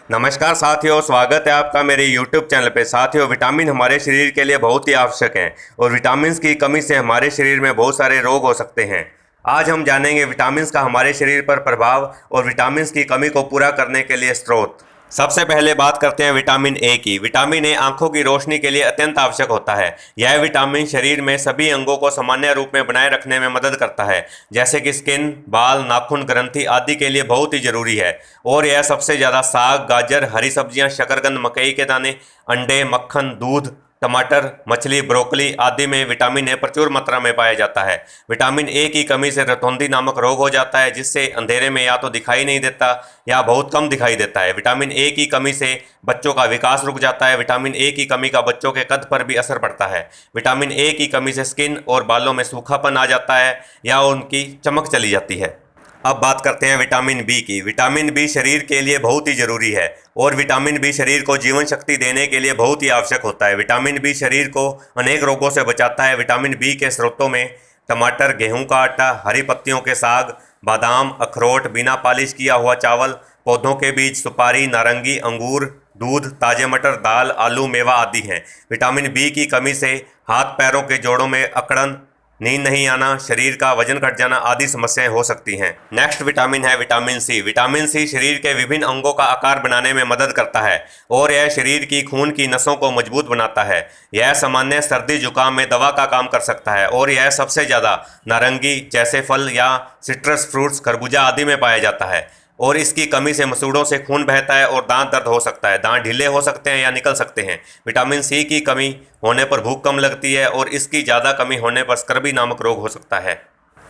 नमस्कार साथियों, स्वागत है आपका मेरे YouTube चैनल पे। साथियों, विटामिन हमारे शरीर के लिए बहुत ही आवश्यक हैं और विटामिन की कमी से हमारे शरीर में बहुत सारे रोग हो सकते हैं। आज हम जानेंगे विटामिन का हमारे शरीर पर प्रभाव और विटामिन की कमी को पूरा करने के लिए स्रोत। सबसे पहले बात करते हैं विटामिन ए की। विटामिन ए आंखों की रोशनी के लिए अत्यंत आवश्यक होता है। यह विटामिन शरीर में सभी अंगों को सामान्य रूप में बनाए रखने में मदद करता है, जैसे कि स्किन, बाल, नाखून, ग्रंथि आदि के लिए बहुत ही जरूरी है। और यह सबसे ज़्यादा साग, गाजर, हरी सब्जियां, शकरकंद, मकई के दाने, अंडे, मक्खन, दूध, टमाटर, मछली, ब्रोकली आदि में विटामिन ए प्रचुर मात्रा में पाया जाता है। विटामिन ए की कमी से रतौंधी नामक रोग हो जाता है, जिससे अंधेरे में या तो दिखाई नहीं देता या बहुत कम दिखाई देता है। विटामिन ए की कमी से बच्चों का विकास रुक जाता है। विटामिन ए की कमी का बच्चों के कद पर भी असर पड़ता है। विटामिन ए की कमी से स्किन और बालों में सूखापन आ जाता है या उनकी चमक चली जाती है। अब बात करते हैं विटामिन बी की। विटामिन बी शरीर के लिए बहुत ही ज़रूरी है और विटामिन बी शरीर को जीवन शक्ति देने के लिए बहुत ही आवश्यक होता है। विटामिन बी शरीर को अनेक रोगों से बचाता है। विटामिन बी के स्रोतों में टमाटर, गेहूं का आटा, हरी पत्तियों के साग, बादाम, अखरोट, बिना पॉलिश किया हुआ चावल, पौधों के बीज, सुपारी, नारंगी, अंगूर, दूध, ताजे मटर, दाल, आलू, मेवा आदि हैं। विटामिन बी की कमी से हाथ पैरों के जोड़ों में अकड़न, नींद नहीं आना, शरीर का वजन घट जाना आदि समस्याएं हो सकती हैं। नेक्स्ट विटामिन है विटामिन सी। विटामिन सी शरीर के विभिन्न अंगों का आकार बनाने में मदद करता है और यह शरीर की खून की नसों को मजबूत बनाता है। यह सामान्य सर्दी जुकाम में दवा का काम कर सकता है और यह सबसे ज़्यादा नारंगी जैसे फल या सिट्रस फ्रूट्स, खरबूजा आदि में पाया जाता है। और इसकी कमी से मसूड़ों से खून बहता है और दांत दर्द हो सकता है, दांत ढीले हो सकते हैं या निकल सकते हैं। विटामिन सी की कमी होने पर भूख कम लगती है और इसकी ज़्यादा कमी होने पर स्कर्वी नामक रोग हो सकता है।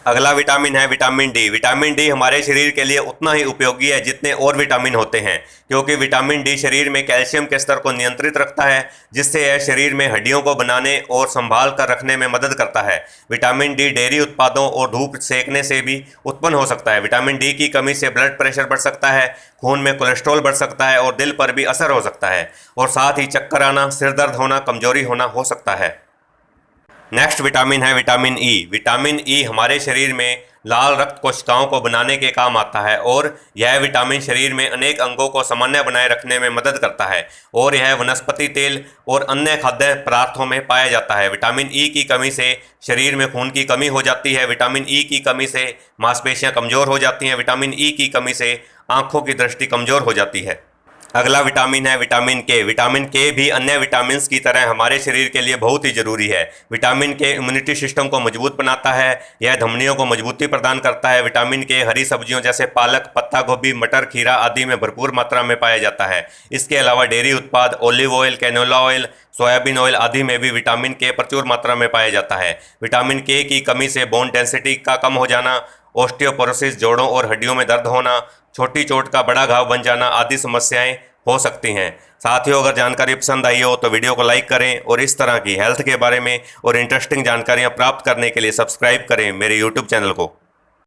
अगला विटामिन है विटामिन डी। विटामिन डी हमारे शरीर के लिए उतना ही उपयोगी है जितने और विटामिन होते हैं, क्योंकि विटामिन डी शरीर में कैल्शियम के स्तर को नियंत्रित रखता है, जिससे यह शरीर में हड्डियों को बनाने और संभाल कर रखने में मदद करता है। विटामिन डी डेयरी उत्पादों और धूप सेकने से भी उत्पन्न हो सकता है। विटामिन डी की कमी से ब्लड प्रेशर बढ़ सकता है, खून में कोलेस्ट्रॉल बढ़ सकता है और दिल पर भी असर हो सकता है और साथ ही चक्कर आना, सिर दर्द होना, कमजोरी होना हो सकता है। नेक्स्ट विटामिन है विटामिन ई। विटामिन ई हमारे शरीर में लाल रक्त कोशिकाओं को बनाने के काम आता है और यह विटामिन शरीर में अनेक अंगों को सामान्य बनाए रखने में मदद करता है और यह वनस्पति तेल और अन्य खाद्य पदार्थों में पाया जाता है। विटामिन ई की कमी से शरीर में खून की कमी हो जाती है। विटामिन ई की कमी से मांसपेशियां कमज़ोर हो जाती हैं। विटामिन ई की कमी से आँखों की दृष्टि कमज़ोर हो जाती है। अगला विटामिन है विटामिन के। विटामिन के भी अन्य विटामिन की तरह हमारे शरीर के लिए बहुत ही ज़रूरी है। विटामिन के इम्यूनिटी सिस्टम को मजबूत बनाता है, यह धमनियों को मजबूती प्रदान करता है। विटामिन के हरी सब्जियों जैसे पालक, पत्ता गोभी, मटर, खीरा आदि में भरपूर मात्रा में पाया जाता है। इसके अलावा डेयरी उत्पाद, olive oil, canola oil, soybean oil आदि में भी विटामिन के प्रचुर मात्रा में पाया जाता है। विटामिन के की कमी से बोन डेंसिटी का कम हो जाना, ऑस्टियोपोरोसिस, जोड़ों और हड्डियों में दर्द होना, छोटी चोट का बड़ा घाव बन जाना आदि समस्याएं हो सकती हैं। साथियों, अगर जानकारी पसंद आई हो तो वीडियो को लाइक करें और इस तरह की हेल्थ के बारे में और इंटरेस्टिंग जानकारियां प्राप्त करने के लिए सब्सक्राइब करें मेरे YouTube चैनल को।